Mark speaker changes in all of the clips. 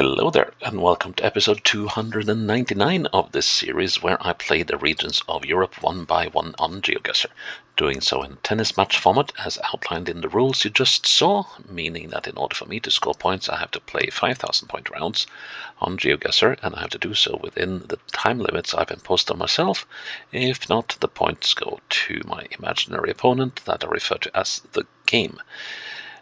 Speaker 1: Hello there, and welcome to episode 299 of this series where I play the regions of Europe one by one on GeoGuessr, doing so in tennis match format as outlined in the rules you just saw, meaning that in order for me to score points I have to play 5,000 point rounds on GeoGuessr, and I have to do so within the time limits I've imposed on myself. If not, the points go to my imaginary opponent that I refer to as the game.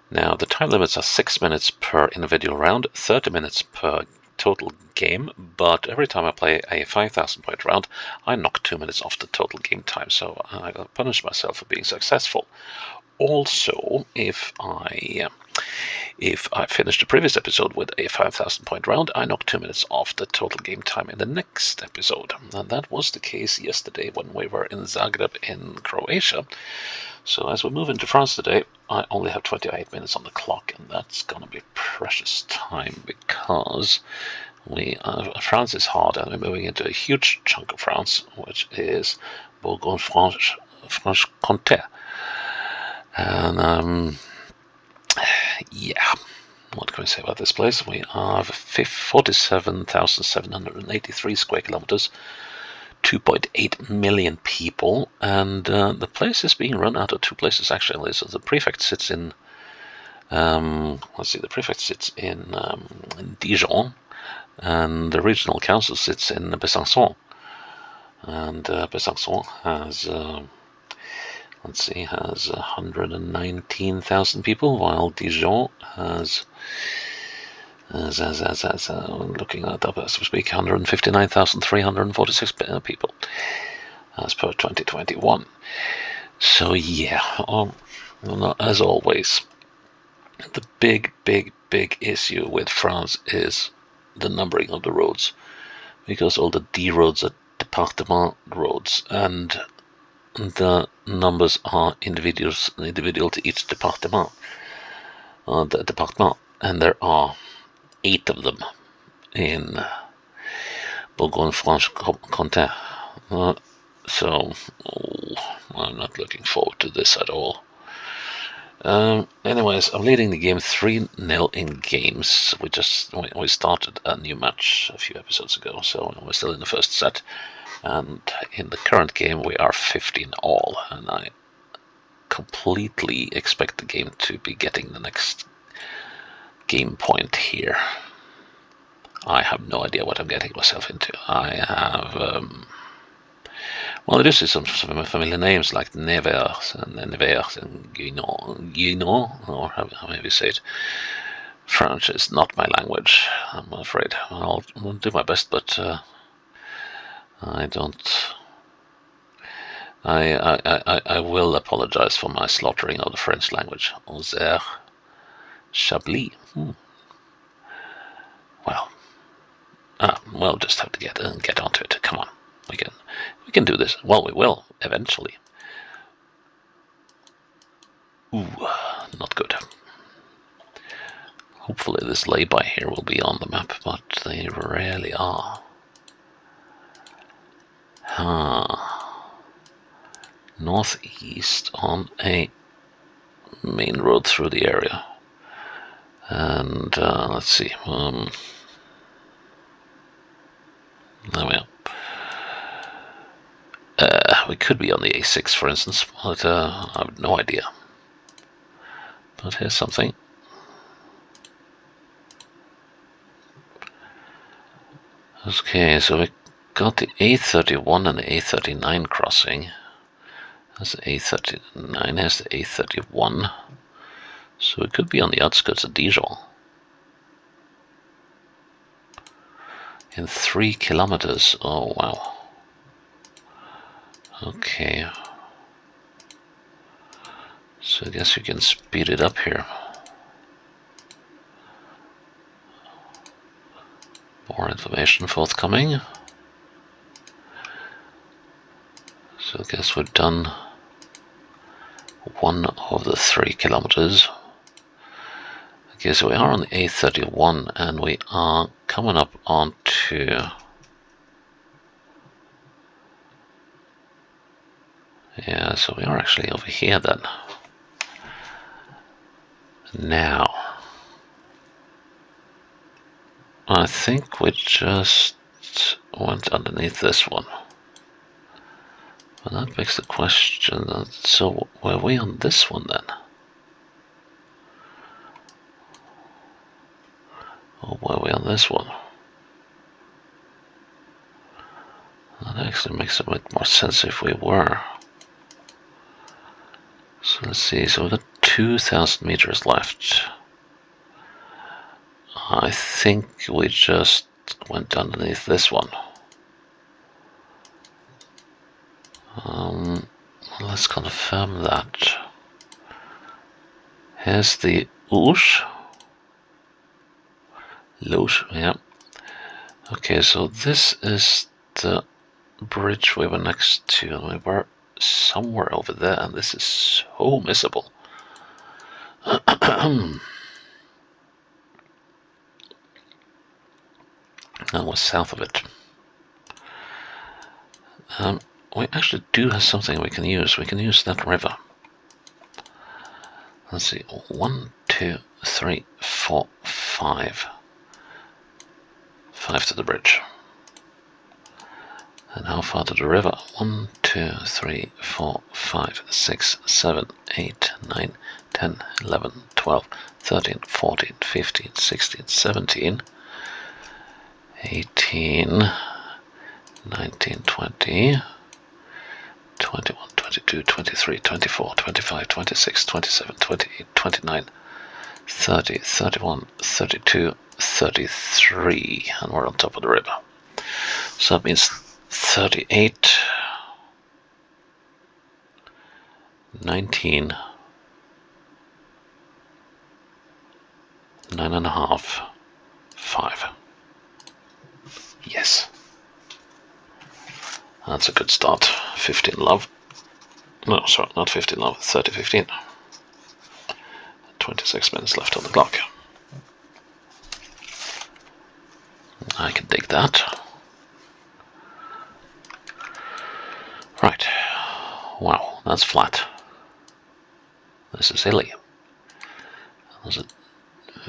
Speaker 1: Now, the time limits are 6 minutes per individual round, 30 minutes per total game, but every time I play a 5,000 point round, I knock 2 minutes off the total game time, so I gotta punish myself for being successful. Also, if I finish the previous episode with a 5,000 point round, I knock 2 minutes off the total game time in the next episode. And that was the case yesterday when we were in Zagreb in Croatia. So as we move into France today, I only have 28 minutes on the clock, and that's going to be precious time because France is hard, and we're moving into a huge chunk of France, which is Bourgogne, Franche-Comté. And yeah, what can we say about this place? We have 47,783 square kilometers, 2.8 million people, and the place is being run out of two places actually. So the prefect sits in, the prefect sits in Dijon, and the regional council sits in Besançon. And Besançon has, has 119,000 people, while Dijon has looking at up as we speak, 159,346 people as per 2021. So yeah, as always, the big issue with France is the numbering of the roads, because all the D roads are département roads, and the numbers are individual to each département, and there are 8 of them in Bourgogne-Franche-Comté. So I'm not looking forward to this at all. Anyways, I'm leading the game 3-0 in games. We started a new match a few episodes ago, so we're still in the first set. And in the current game we are 15-all, and I completely expect the game to be getting the next game point here. I have no idea what I'm getting myself into. I have, well, this is some familiar names like Nevers and Guinon, or however you say it. French is not my language, I'm afraid. I'll do my best, but I will apologize for my slaughtering of the French language. Oser Chablis. Well, we'll just have to get onto it. Come on, we can do this. Well, we will eventually. Ooh, not good. Hopefully this lay-by here will be on the map, but they rarely are. Northeast on a main road through the area, and let's see. There we are. We could be on the A6, for instance, but I have no idea. But here's something. Okay, so we got the A31 and the A39 crossing. That's the A39, here's the A31. So it could be on the outskirts of Dijon. In 3 kilometers, oh wow. Okay. So I guess you can speed it up here. More information forthcoming. So I guess we've done 1 of the 3 kilometers. Okay, so we are on the A31 and we are coming up onto so we are actually over here then. Now I think we just went underneath this one. But that begs the question, so were we on this one then? Or were we on this one? That actually makes a bit more sense if we were. So let's see, so we've got 2,000 meters left. I think we just went underneath this one. Let's confirm that. Here's the Ouche. Loge, yeah. Okay, so this is the bridge we were next to, and we were somewhere over there, and this is so missable. That was south of it. We actually do have something we can use. We can use that river. Let's see, 1, 2, 3, 4, 5. 5 to the bridge. And how far to the river? 1, 2, 3, 4, 5, 6, 7, 8, 9, 10, 11, 12, 13, 14, 15, 16, 17, 18, 19, 20, 21, 22, 23, 24, 25, 26, 27, 28, 29, 30, 31, 32, 33, and we're on top of the river. So that means 38, 19, 9.5, 5. Yes. That's a good start. 15 love. No, sorry, not 15 love, 30, 15. 26 minutes left on the clock. I can dig that. Right. Wow, that's flat. This is hilly. There's a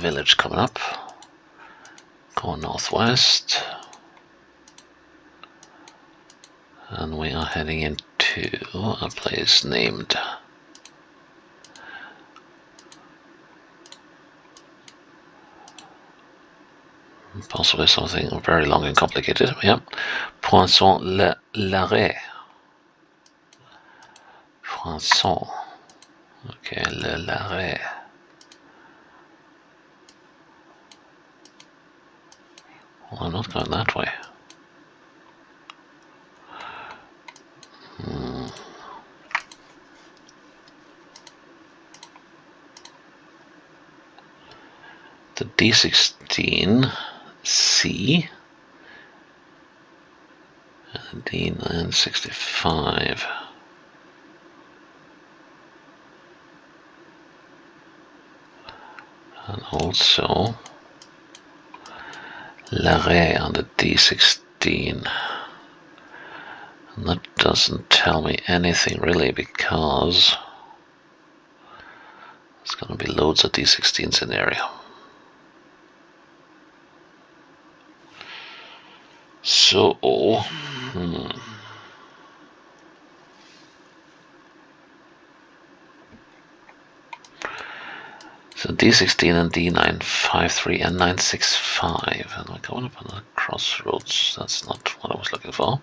Speaker 1: village coming up. Going northwest. And we are heading into a place named possibly something very long and complicated. Yeah. Poisson-l'Arrêt. Poisson. Okay, l'Arrêt. Well, I'm not going that way. The D16 C and D965. And also L'Arrêt on the D16. And that doesn't tell me anything really, because there's going to be loads of D16s in the area. So, so D16 and D953 and 965, and we're going up on the crossroads. That's not what I was looking for.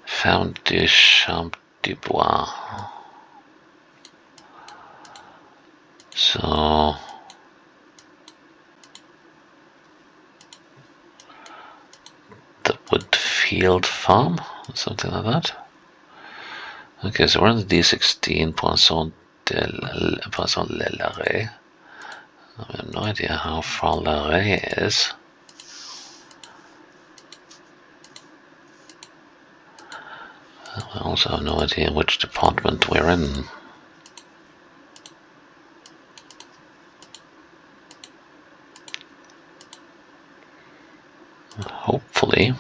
Speaker 1: Found du Champ du Bois. So the Woodfield Farm, something like that. Okay, so we're on the D16, Poisson-l'Arrêt. I have no idea how far L'Arrêt is. I also have no idea which department we're in. Hopefully,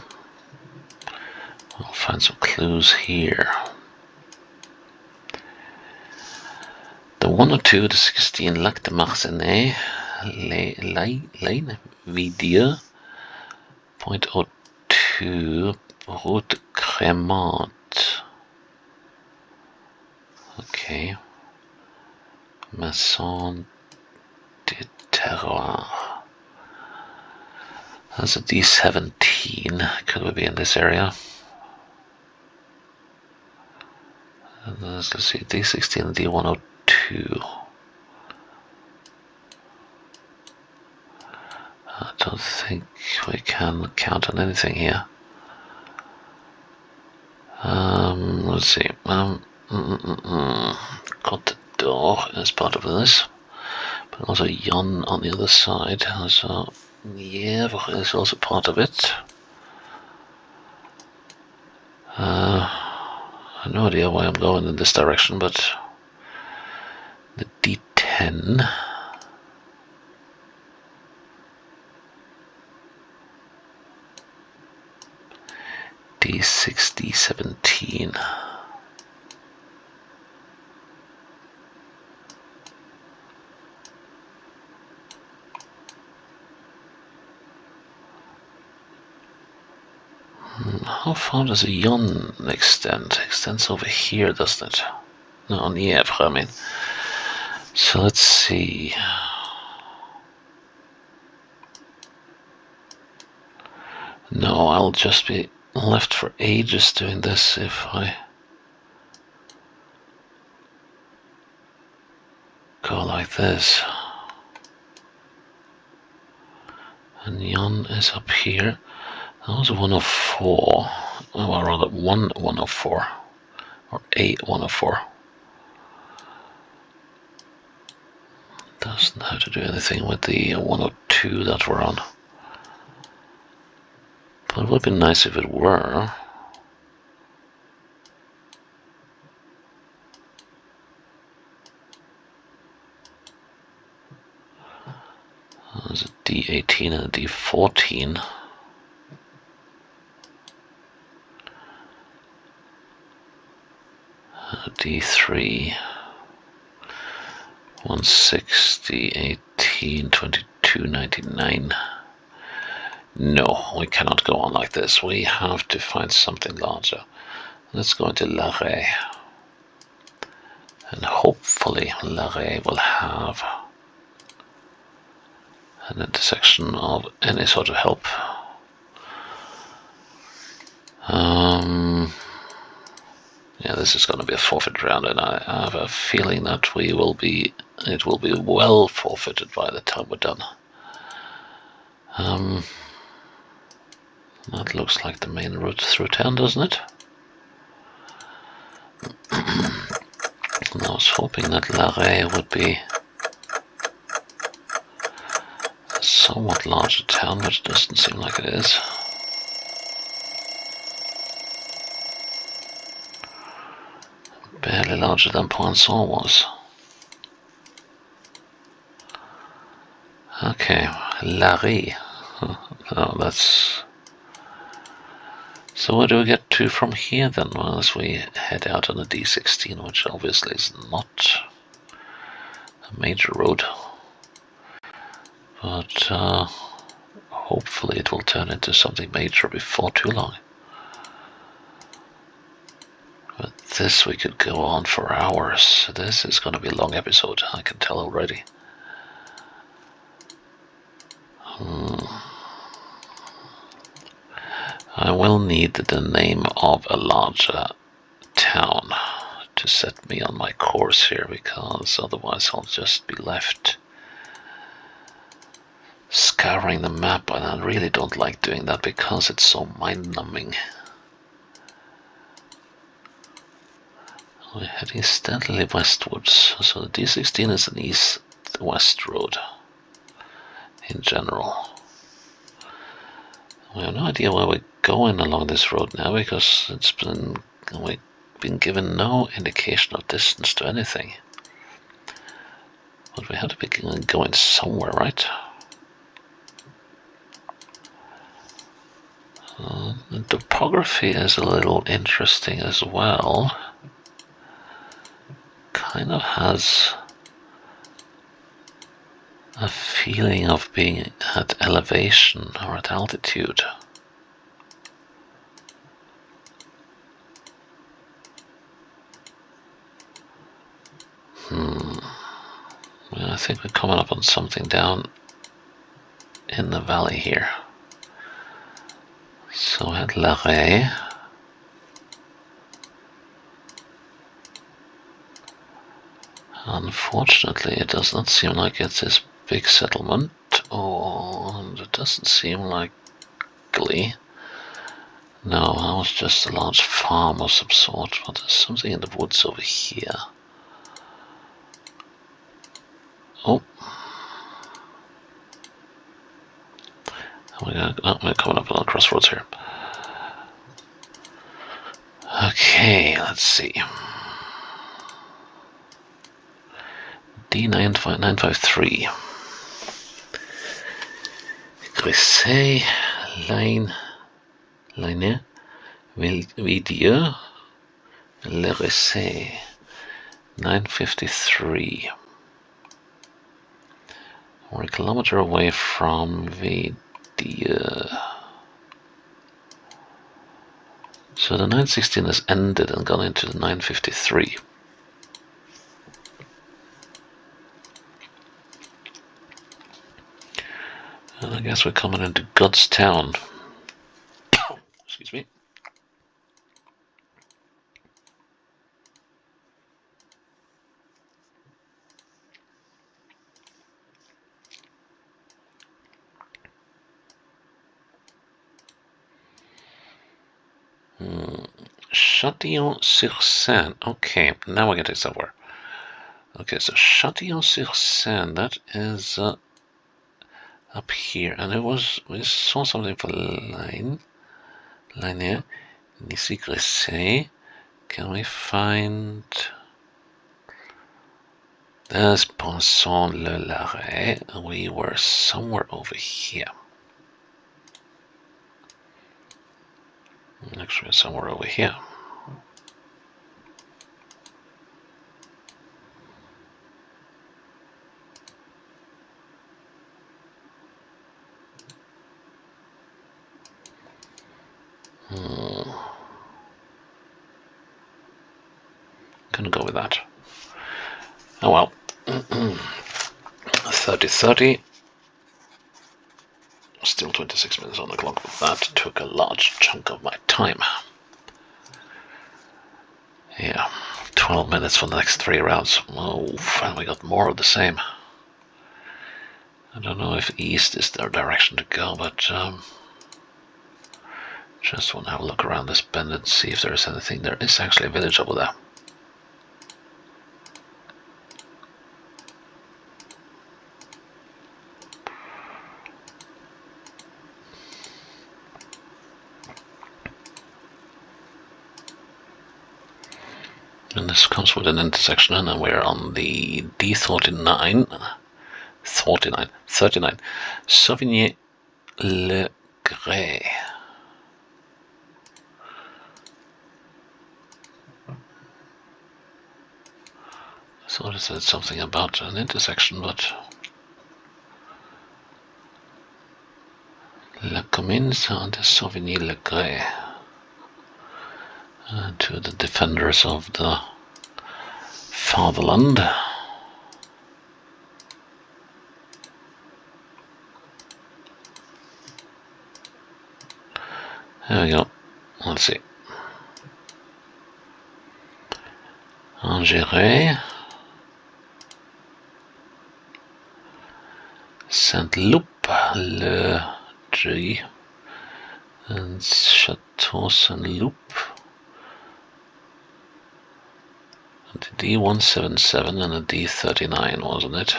Speaker 1: I'll find some clues here. The 102, the 16, Lac de Marcinay, Lane Vidieu, 0.02, Route Crémant. Okay. Masson de Terroir. That's a D17. Could we be in this area? Let's see, D16 and D102. I don't think we can count on anything here. Let's see. Côte d'Or is part of this, but also Yon on the other side. So Nièvre is also part of it. I have no idea why I'm going in this direction, but the D10. D6, D17. How far does a Yon extend? Extends over here, doesn't it? No, on Nièvre, I mean. So let's see. No, I'll just be left for ages doing this if I go like this. And Yon is up here. That was 104. Well, rather 104. Or a 104. Doesn't have to do anything with the 102 that we're on. But it would be nice if it were. There's a D18 and a D14. A D3. 160, 18, 22, 99. No, we cannot go on like this. We have to find something larger. Let's go into Larrey. And hopefully Larrey will have an intersection of any sort of help. Yeah, this is going to be a forfeit round, and I have a feeling that it will be well forfeited by the time we're done. That looks like the main route through town, doesn't it? And I was hoping that Larrey would be a somewhat larger town, but it doesn't seem like it is. Barely larger than Poinçon was. Okay, Larrey. Oh, that's... So where do we get to from here then? Well, as we head out on the D16, which obviously is not a major road. But hopefully it will turn into something major before too long. But this we could go on for hours. This is going to be a long episode, I can tell already. I will need the name of a larger town to set me on my course here, because otherwise I'll just be left scouring the map, and I really don't like doing that because it's so mind-numbing. We're heading steadily westwards, so the D16 is an east-west road in general. We have no idea where we're going along this road now, because we've been given no indication of distance to anything. But we have to be going somewhere, right? The topography is a little interesting as well. Kind of has a feeling of being at elevation or at altitude. Well, I think we're coming up on something down in the valley here. So at Larrey. Unfortunately, it does not seem like it's this big settlement, or it doesn't seem likely. No, that was just a large farm of some sort, but there's something in the woods over here. Oh. We're coming up on a crossroads here. Okay, let's see. D953. Grisey, Line, Vidieu, Le Ressay, 953. We're a kilometer away from Vidieu. So the 916 has ended and gone into the 953. And I guess we're coming into Godstown. Excuse me. Châtillon-sur-Seine. Okay, now we're getting somewhere. Okay, so Châtillon-sur-Seine, that is up here, and we saw something for Line here. Nicy-Gressey. Can we find? There's Ponson-le-Larrey, and we were somewhere over here. Actually, somewhere over here. Gonna go with that. Oh well. 30:30. Still 26 minutes on the clock, but that took a large chunk of my time. Yeah, 12 minutes for the next 3 rounds. Oh, and we got more of the same. I don't know if east is their direction to go, but just want to have a look around this bend and see if there is anything. There is actually a village over there. And this comes with an intersection, and then we're on the D39, 39, Sauvigny-le-Gray. I thought it said something about an intersection, but La Commune de Sauvigny-le-Gray. To the defenders of the fatherland. There we go. Let's see. Angers, Saint-Loup-le-G, and Chateau Saint-Loup. The D177 and the D39, wasn't it?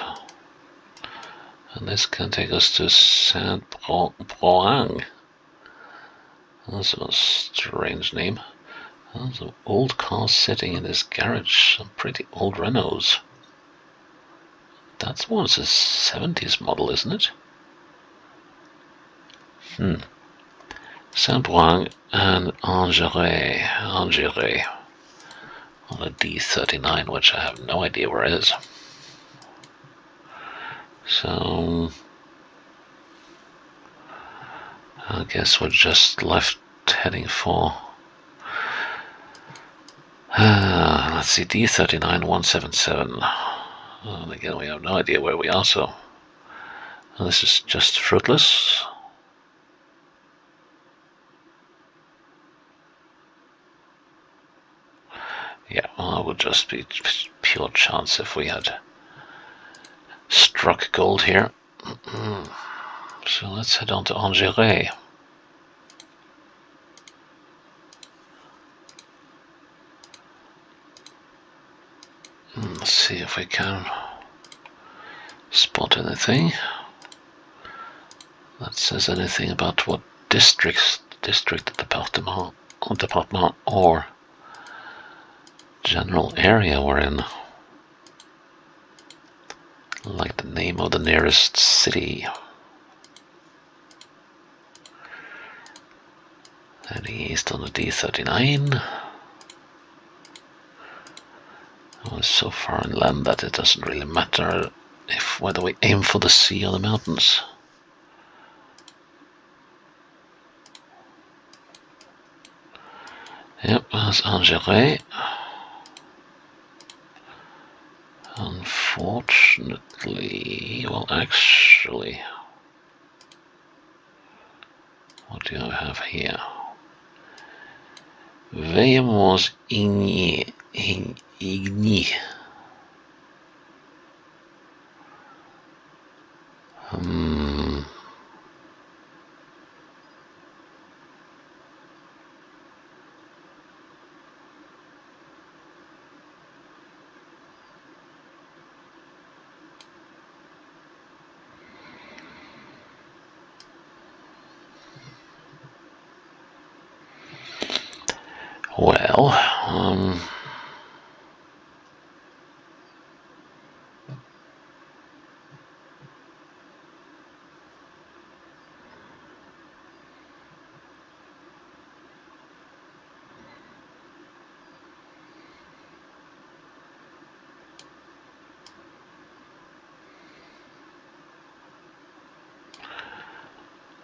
Speaker 1: And this can take us to Saint-Broing. That's a strange name. There's an old car sitting in this garage, some pretty old Renaults. That was a 70s model, isn't it? Saint-Broing and Angers. On a D39, which I have no idea where it is. So I guess we're just left heading for let's see, D39177. And again, we have no idea where we are, so this is just fruitless. Yeah, well, it would just be pure chance if we had struck gold here. So let's head on to Angers. Let's see if we can spot anything that says anything about what district, department, or general area we're in. Like the name of the nearest city. Heading east on the D39. We're so far inland that it doesn't really matter whether we aim for the sea or the mountains. Yep, that's Angers. Unfortunately, well, actually, what do I have here? Veillemos Igny.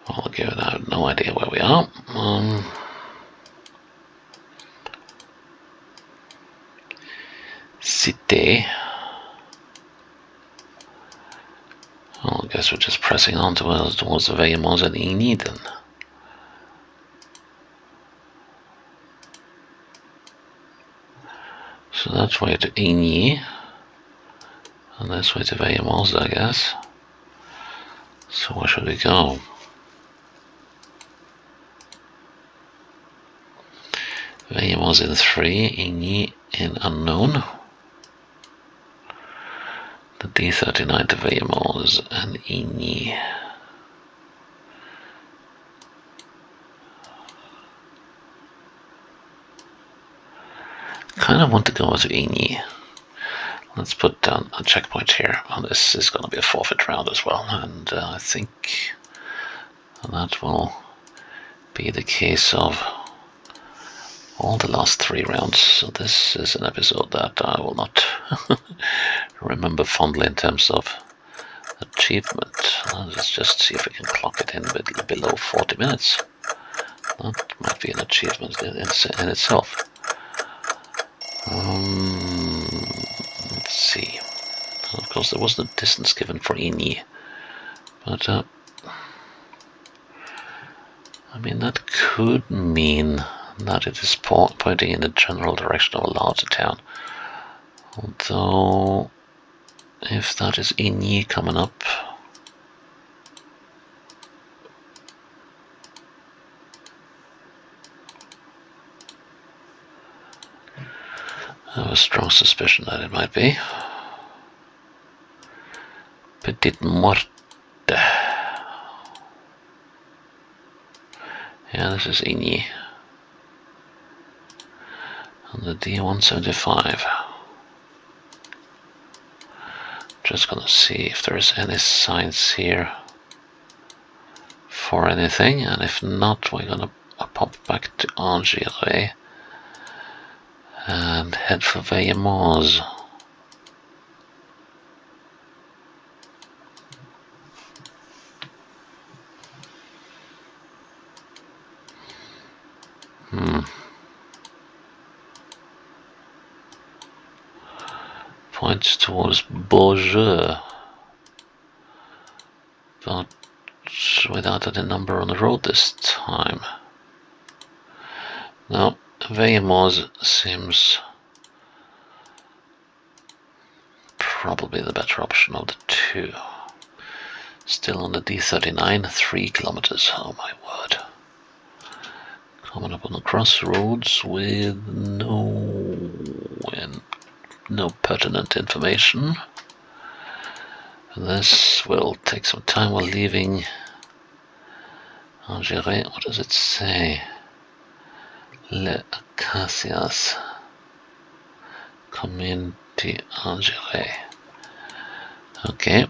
Speaker 1: Well, again, I have no idea where we are. Cité. Well, I guess we're just pressing on towards the Veillemos and Igny then. So that's way to Igny. And this way to Veillemos, I guess. So where should we go? Veillemos in 3, Igny in unknown. The D39 to Veillemos and Igny. Kind of want to go to Igny. Let's put down a checkpoint here. Well, this is going to be a forfeit round as well, and I think that will be the case of all the last 3 rounds. So this is an episode that I will not remember fondly in terms of achievement. Let's just see if we can clock it in below 40 minutes. That might be an achievement in itself. Let's see. Of course, there wasn't a distance given for Igny, but I mean, that could mean that it is pointing in the general direction of a larger town. Although, if that is Igny coming up, I have a strong suspicion that it might be. Petite Morte. Yeah, this is Igny. On the D175. Just gonna see if there's any signs here for anything, and if not, we're gonna pop back to Angers and head for Veillemos. points towards Bourgogne, but without any number on the road this time. Now, Veillemoz seems probably the better option of the two. Still on the D39, 3 kilometers, oh my word. Coming up on the crossroads with no pertinent information. This will take some time while leaving Angers. What does it say? Les Acacias Community Angers. Okay.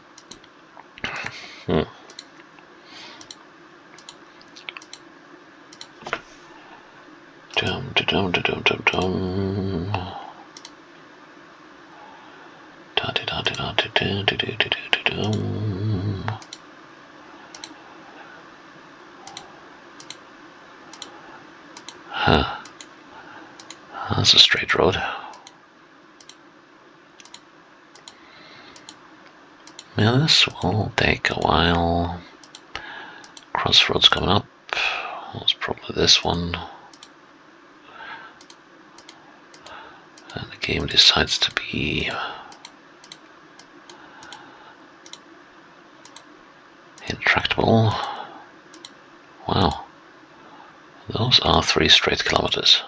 Speaker 1: That's a straight road. Yeah, this will take a while. Crossroads coming up. It's probably this one. And the game decides to be intractable. Wow. Those are 3 straight kilometers.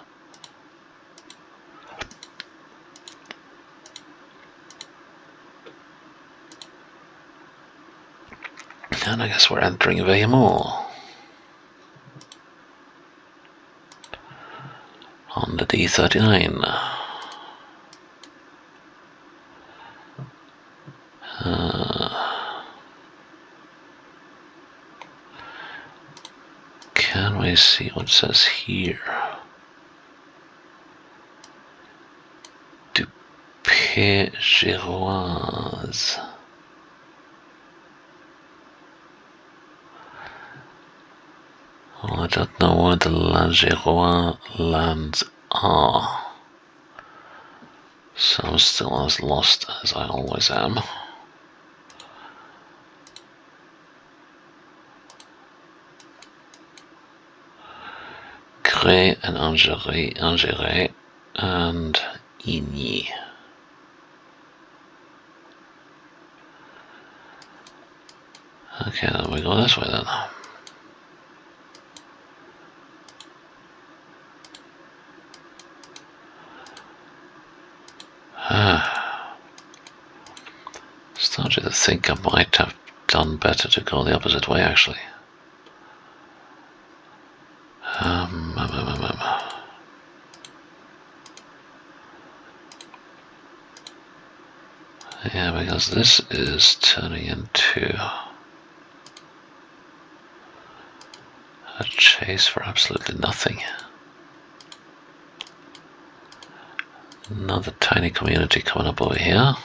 Speaker 1: And I guess we're entering Veillemoz on the D39. Can we see what it says here? Du Pays Giroise. Well, I don't know where the La Girois lands are, so I'm still as lost as I always am. Grès and Angers and Igny. Okay, then we go this way then. Started to think I might have done better to go the opposite way, actually. Yeah, because this is turning into a chase for absolutely nothing. Another tiny community coming up over here.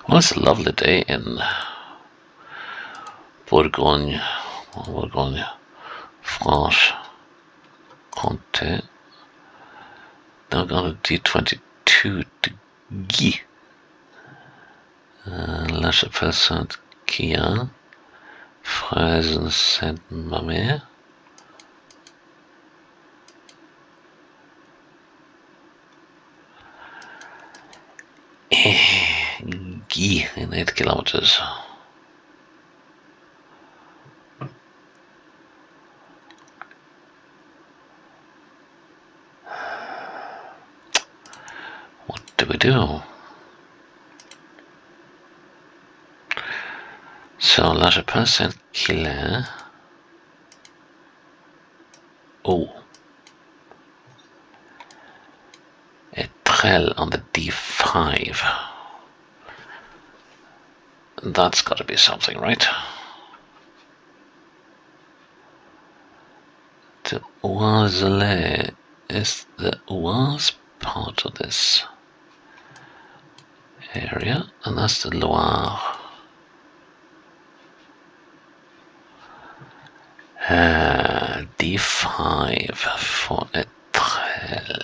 Speaker 1: Well, it's a lovely day in Bourgogne, Franche-Comté. Now going to D22 to Guy. La Chapelle Saint-Quillan, Fraise Saint-Mamère. Guy in 8 kilometers. What do we do? So La Chapelle Saint-Quillan. Oh. Etrel on the D5. That's got to be something, right? The Oiselet is the Oise part of this area, and that's the Loire. d5 for Etrel.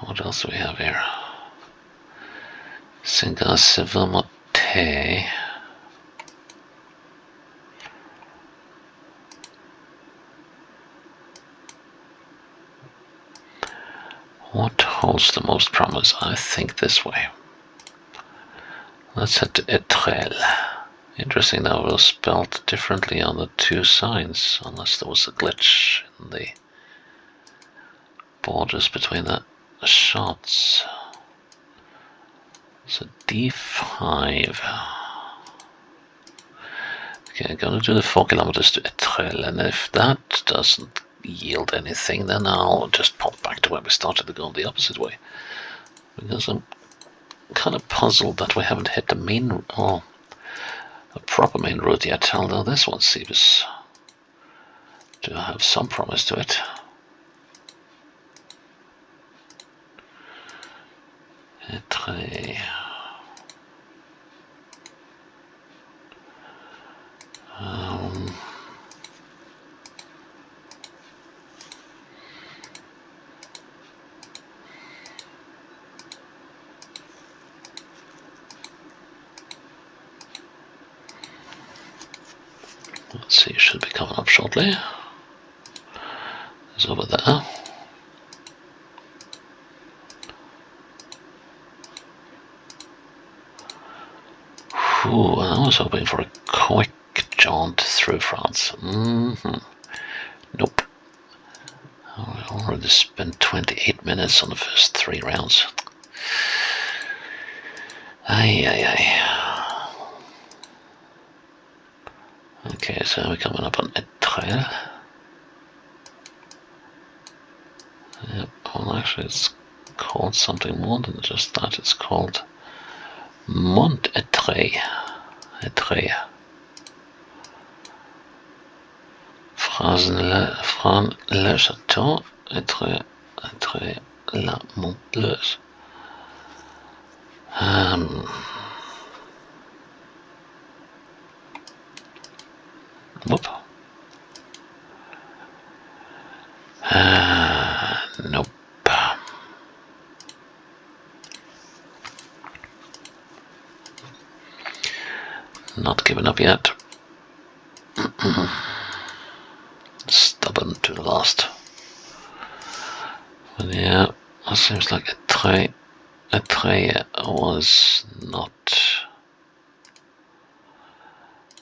Speaker 1: What else do we have here? Cinq-Silvermotte. What holds the most promise? I think this way. Let's head to Etrel. Interesting that it was spelled differently on the two signs, unless there was a glitch in the borders between the shots. So d5. Okay, I'm gonna do the 4 kilometers to Etrel, and if that doesn't yield anything, then I'll just pop back to where we started to go the opposite way. Because I'm kind of puzzled that we haven't hit the main, or a proper main route yet, although this one seems to have some promise to it. Etrel. Let's see, it should be coming up shortly. It's over there. Ooh, I was hoping for a quick jaunt through France. Nope. I already spent 28 minutes on the first 3 rounds. Aye. Okay, so we're coming up on Etrel. Yep, well actually it's called something more than just that. It's called Mont Etrel. Franche-Comté, Etrel, la Montleuse. Whoop. Nope. Not giving up yet. Stubborn to the last. But yeah, it seems like Etrel was not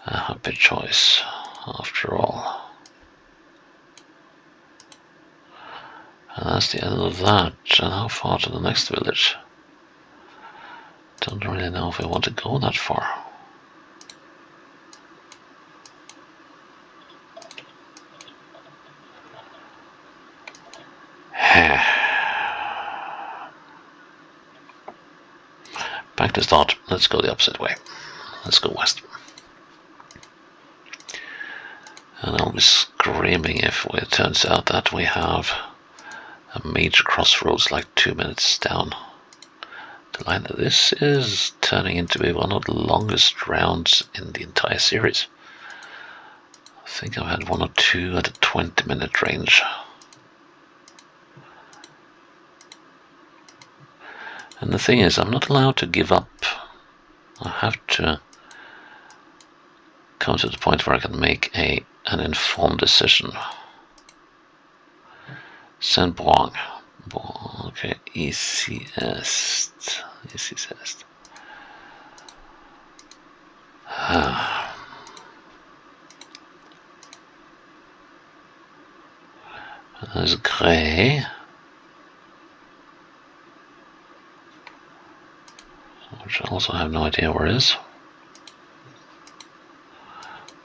Speaker 1: a happy choice after all. And that's the end of that. And how far to the next village? Don't really know if I want to go that far. Back to start. Let's go the opposite way. Let's go west. And I'll be screaming if it turns out that we have a major crossroads like 2 minutes down the line. This is turning into be one of the longest rounds in the entire series. I think I've had 1 or 2 at a 20-minute range. And the thing is, I'm not allowed to give up. I have to come to the point where I can make an informed decision. Saint-Broing. Okay, ici est. There's Grey. Which I also have no idea where it is.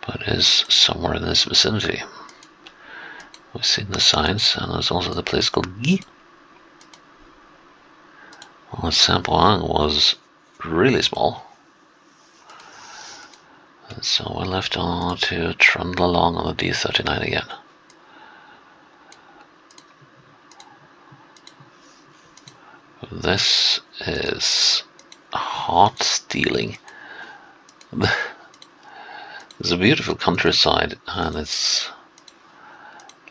Speaker 1: But it is somewhere in this vicinity. We've seen the signs, and there's also the place called Guy. Well, Saint-Broing was really small. And so we're left on to trundle along on the D39 again. This is heart stealing. It's a beautiful countryside, and it's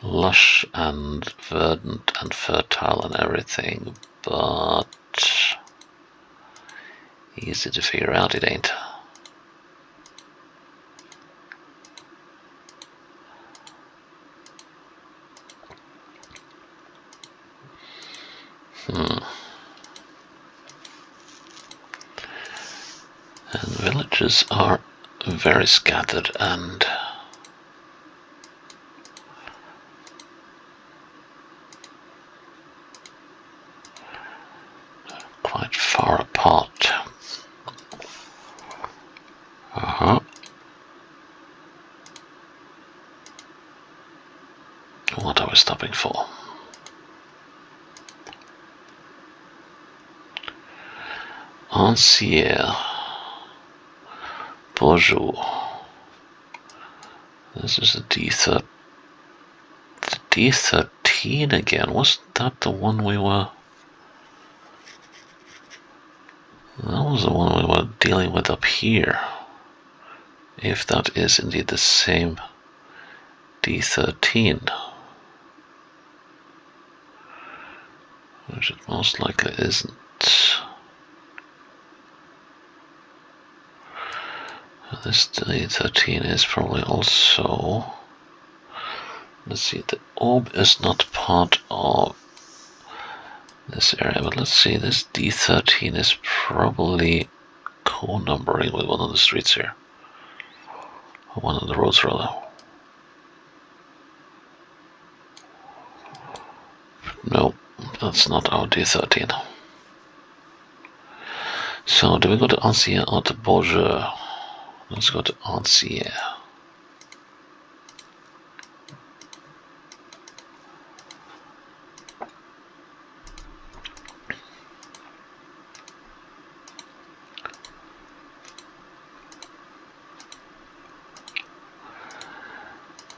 Speaker 1: lush and verdant and fertile and everything, but easy to figure out it ain't. And villages are very scattered and quite far apart. What are we stopping for? Ancier. Bonjour. This is a D13. The D13 again. Wasn't that the one we were... That was the one we were dealing with up here. If that is indeed the same D13. Which it most likely isn't. This D13 is probably also... Let's see, the orb is not part of this area, but let's see, this D13 is probably co-numbering with one of the streets here. Or one of the roads, rather. No, that's not our D13. So, do we go to Ancier or to Bourgogne? Let's go to Ancier.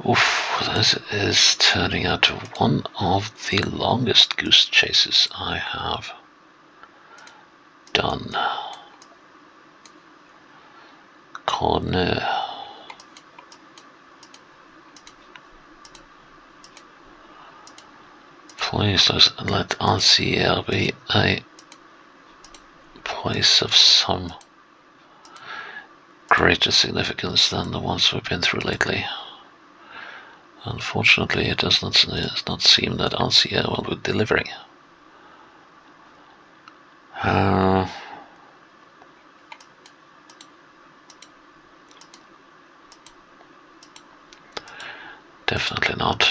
Speaker 1: Oof, this is turning out to one of the longest goose chases I have done. Corner. Please let Ancier be a place of some greater significance than the ones we've been through lately. Unfortunately, it does not seem that Ancier will be delivering. Definitely not.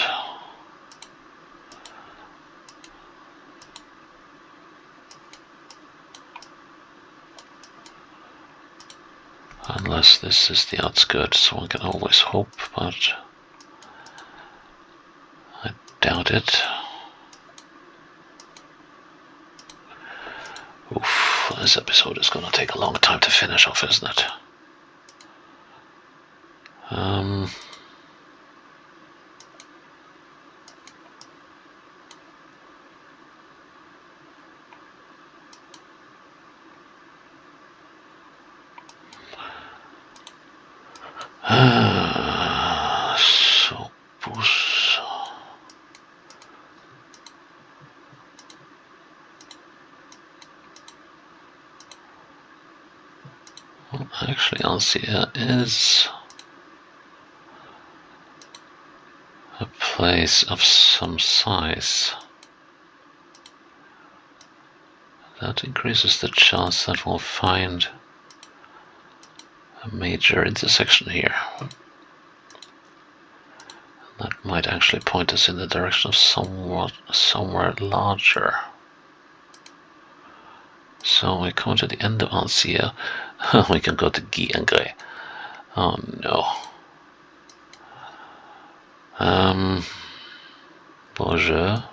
Speaker 1: Unless this is the outskirts, one can always hope, but I doubt it. Oof, this episode is gonna take a long time to finish off, isn't it? So push. Well, actually, Ancier is a place of some size. That increases the chance that we'll find a major intersection here. That might actually point us in the direction of somewhere larger. So we come to the end of Ancier. We can go to Guy-en-Gray. Oh no. Bonjour.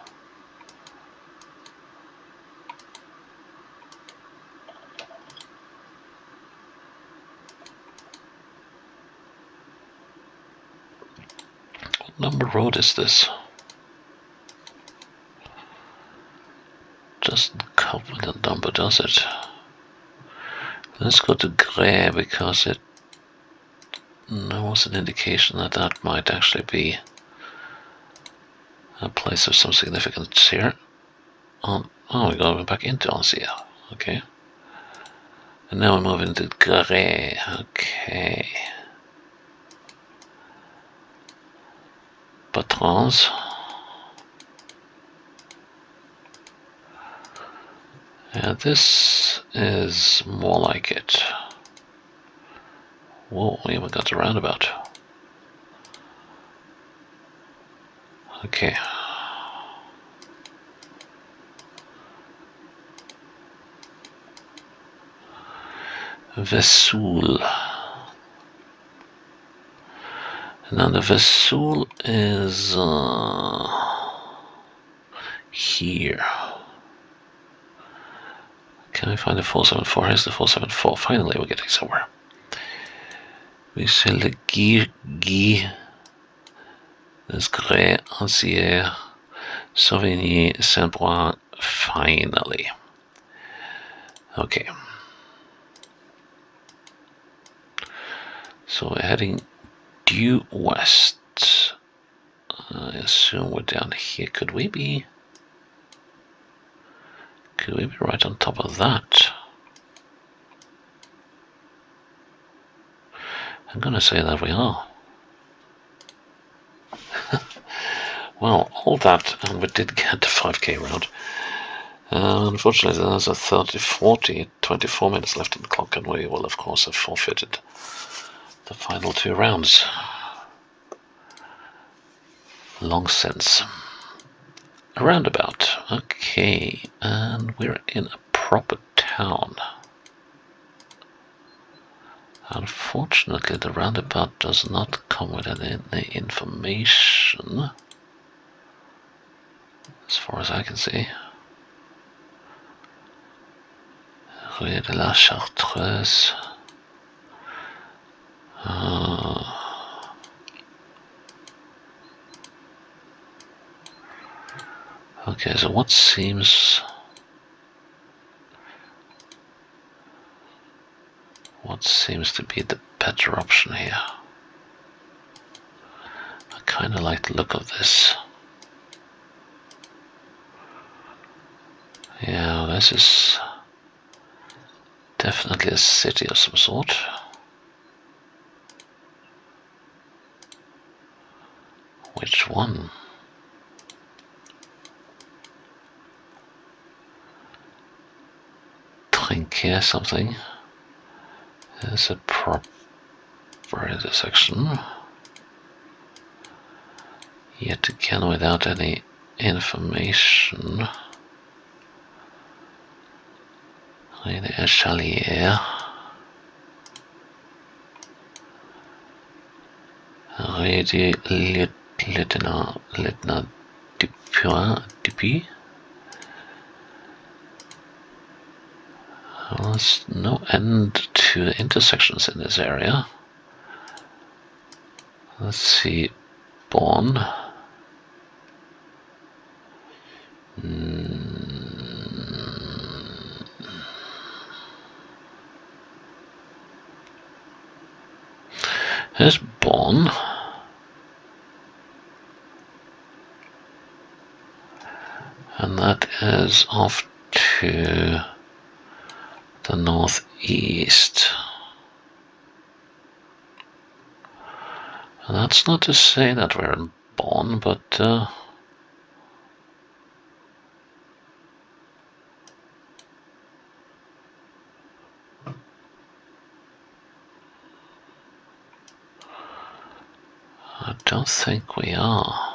Speaker 1: What number road is this? Doesn't come with a number, does it? Let's go to Grey, because there was an indication that that might actually be a place of some significance here. Oh, we're going back into Ancia. Okay. And now we're moving to Grey. Okay. Patrons. Yeah, this is more like it. Whoa, we even got the roundabout. Okay. Vesoul. Now the Vesoul is here. Can I find the 474? Here's the 474. Finally, we're getting somewhere. We sell the Guy. There's Grey, Ancier, Sauvigny, Saint-Brouin. Finally. Okay. So we're heading due west. I assume we're down here. Could we be right on top of that? I'm gonna say that we are. Well, all that, and we did get the 5k round. Unfortunately, there's a 24 minutes left on the clock, and we will, of course, have forfeited the final 2 rounds. Long since. A roundabout. Okay, and we're in a proper town. Unfortunately, the roundabout does not come with any information, as far as I can see. Rue de la Chartreuse. Okay, so what seems to be the better option here? I kind of like the look of this. Yeah, this is definitely a city of some sort. Which one? Trinquet something. There's a proper intersection. Yet again without any information. Rue de Chalier. Rue du Lieutenant Dupuis. Well, there's no end to the intersections in this area. Let's see. Bonn. Here's Bonn. And that is off to the northeast. And that's not to say that we're in Bonn, but I don't think we are.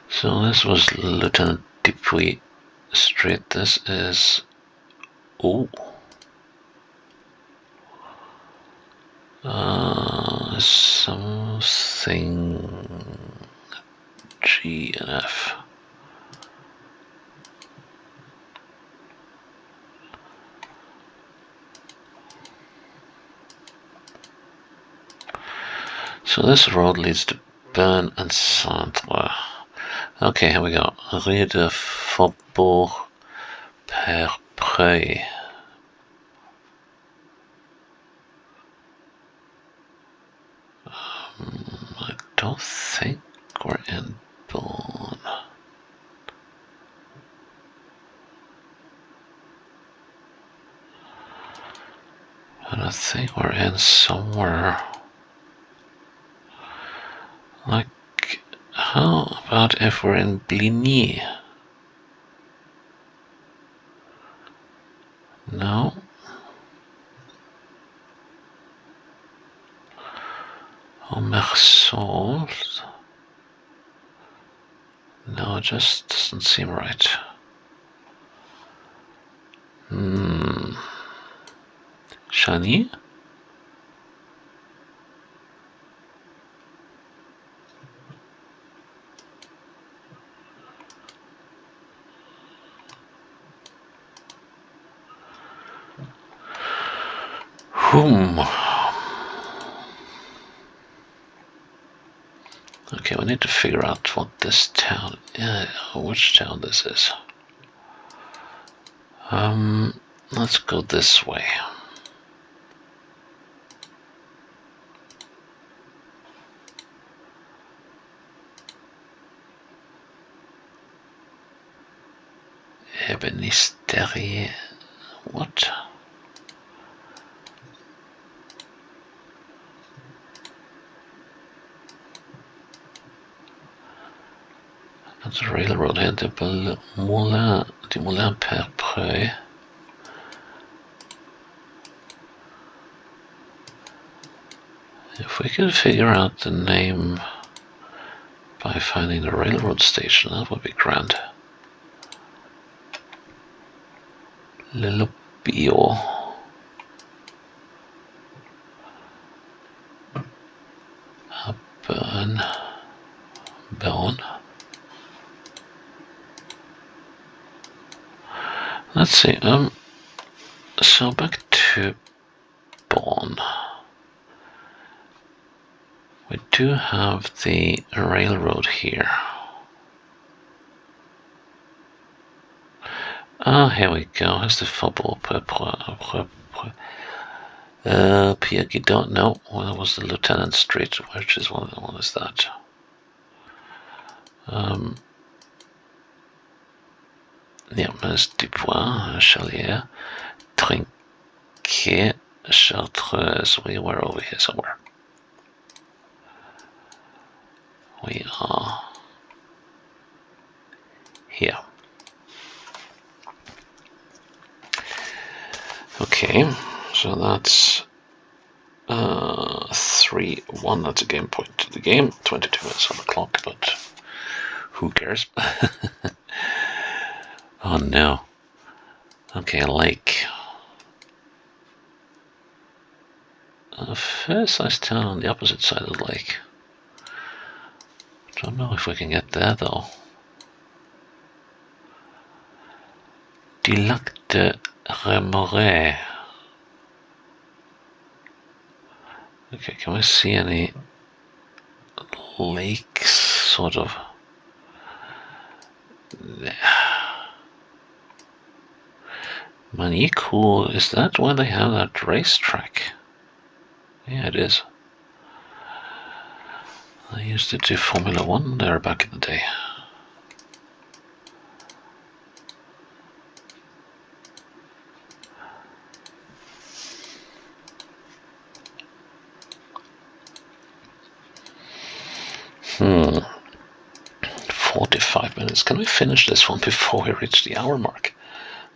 Speaker 1: So this was Lieutenant Dupuis Street. This is something G and F. So this road leads to Bern and Saintre. Okay, here we go. Rue de Faubourg Perpreuil. I don't think we're in Bonn. And I think we're in somewhere. Like, how about if we're in Bligny? No. Omersalt? No, it just doesn't seem right. Chani? Okay, we need to figure out what this town is, which town this is. Let's go this way. Ebenisterie. What? That's a railroad here, the Moulin Perpreuil. If we could figure out the name by finding the railroad station, that would be grand. Le Lopio. Bern. Let's see, so back to Bonn. We do have the railroad here. Ah, here we go. Here's the Faubourg Perpreuil. Pierre Guidon. No, well, that was the Lieutenant Street. Which is one is that? Yeah, there's Dubois, Chalier, Trinquet, Chartreuse. We were over here somewhere. We are here. Okay, so that's 3-1. That's a game point to the game. 22 minutes on the clock, but who cares? Oh no. Okay, a lake. A fair-sized town on the opposite side of the lake. Don't know if we can get there though. Du Lac de Remoret. Okay, can we see any lakes, sort of? Manicool, is that where they have that racetrack? Yeah, it is. I used to do Formula 1 there back in the day. Hmm. 45 minutes. Can we finish this one before we reach the hour mark?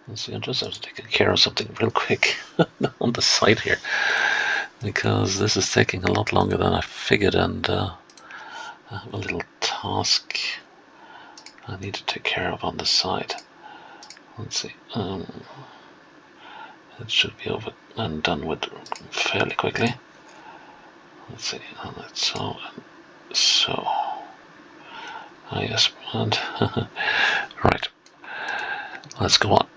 Speaker 1: Let's see, I just have to take care of something real quick on the side here, because this is taking a lot longer than I figured, and I have a little task I need to take care of on the side. Let's see. It should be over and done with fairly quickly. Let's see. And that's so and so. Ah, yes, and right. Let's go on.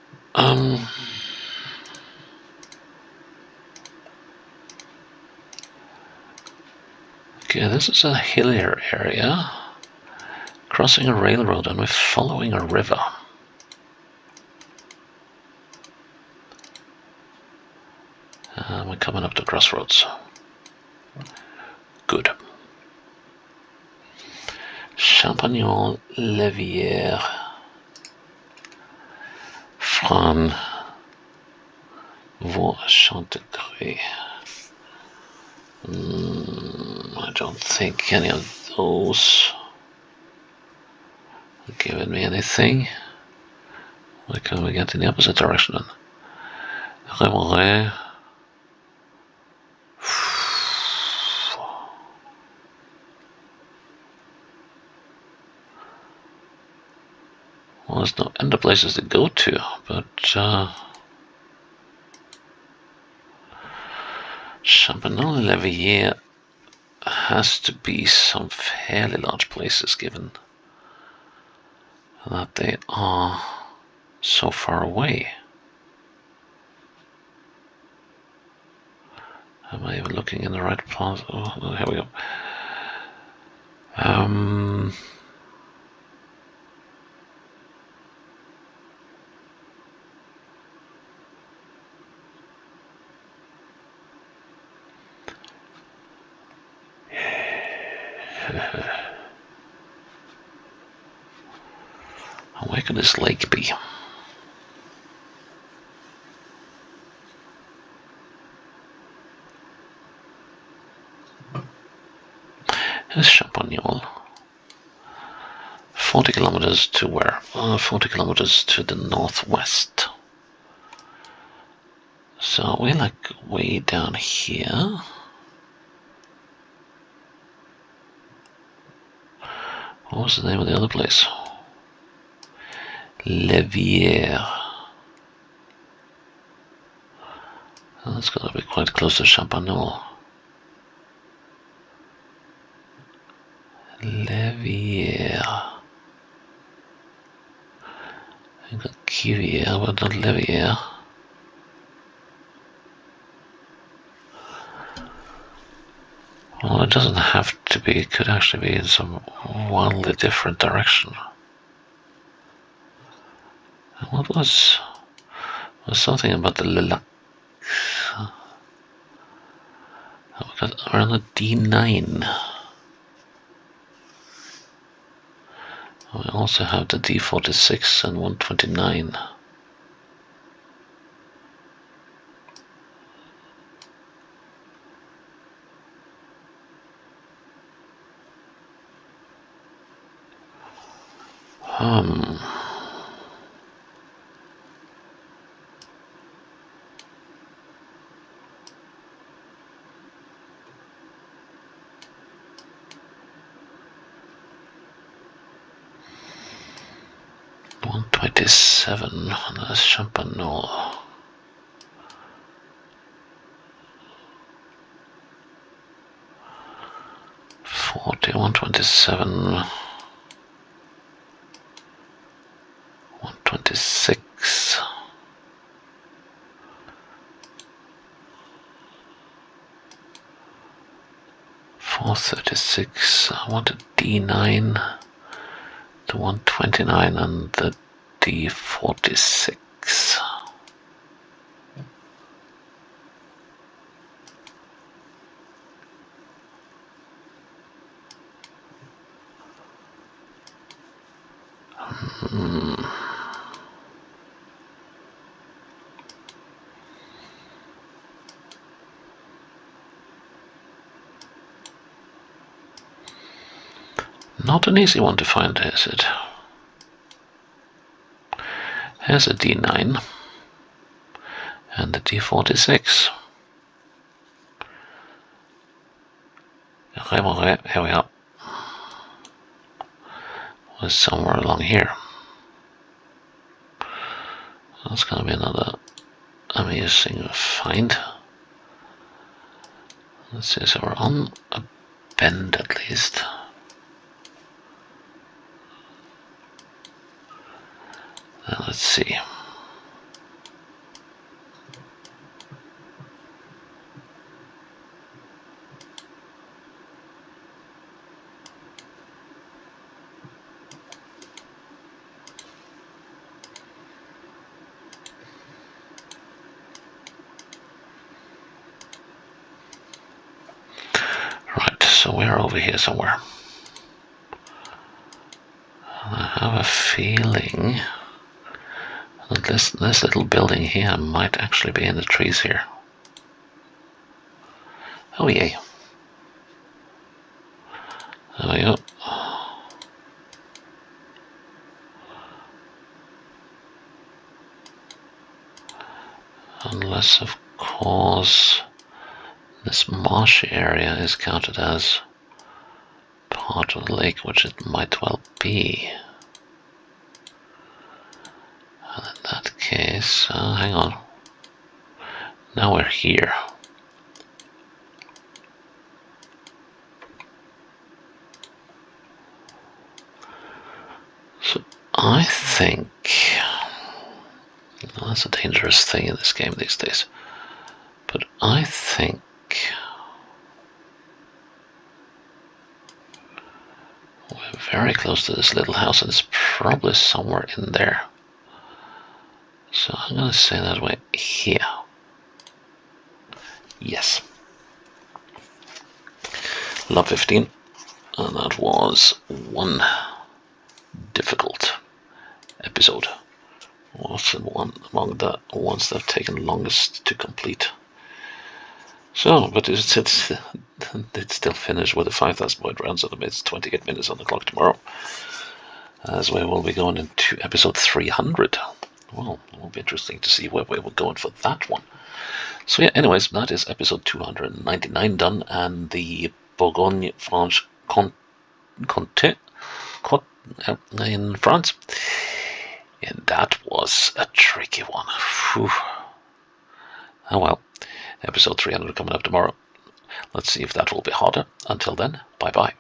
Speaker 1: Okay, this is a hillier area. Crossing a railroad and we're following a river. We're coming up to crossroads. Good. Champagnon, Levier, Fran, Vaux-Chantegre. I don't think any of those are giving me anything. Why can't we get in the opposite direction then? Rémoret. Well, there's no end of places to go to, but Champagnon-Levier has to be some fairly large places, given that they are so far away. Am I even looking in the right place? Oh, here we go. Where could this lake be? Here's Champagnon. 40 kilometers to where? 40 kilometers to the northwest. So we're like way down here. What was the name of the other place? Levier. That's gotta be quite close to Champagnon. Levier. I got Cuvier, but not Levier. Well, it doesn't have to be. It could actually be in some wildly different direction. What was something about the Lilac? We're on the D9. We also have the D46 and 129. $127, that's Champagnon. 40, 127, 126. $436. I want a D9, the 129 and the D46. Not an easy one to find, is it? Here's a D9 and the D46. Here we are. Was somewhere along here. That's gonna be another amazing find. Let's see, so we're on a bend at least. Now let's see. so we're over here somewhere. I have a feeling that this little building here might actually be in the trees here. Oh yay. There we go. Unless, of course, this marshy area is counted as part of the lake, which it might well be. And in that case, hang on. Now we're here. So I think that's a dangerous thing in this game these days. But I think we're very close to this little house, and it's probably somewhere in there. So I'm going to say that way here. Yes. Love 15. And that was one difficult episode. Was one among the ones that have taken longest to complete. So, but it still finished with a 5,000 point round, so it's 28 minutes on the clock tomorrow. As we will be going into episode 300. Well, it will be interesting to see where we were going for that one. So yeah, anyways, that is episode 299 done, and the Bourgogne Franche-Comté in France. And that was a tricky one. Whew. Oh well, episode 300 coming up tomorrow. Let's see if that will be harder. Until then, bye bye.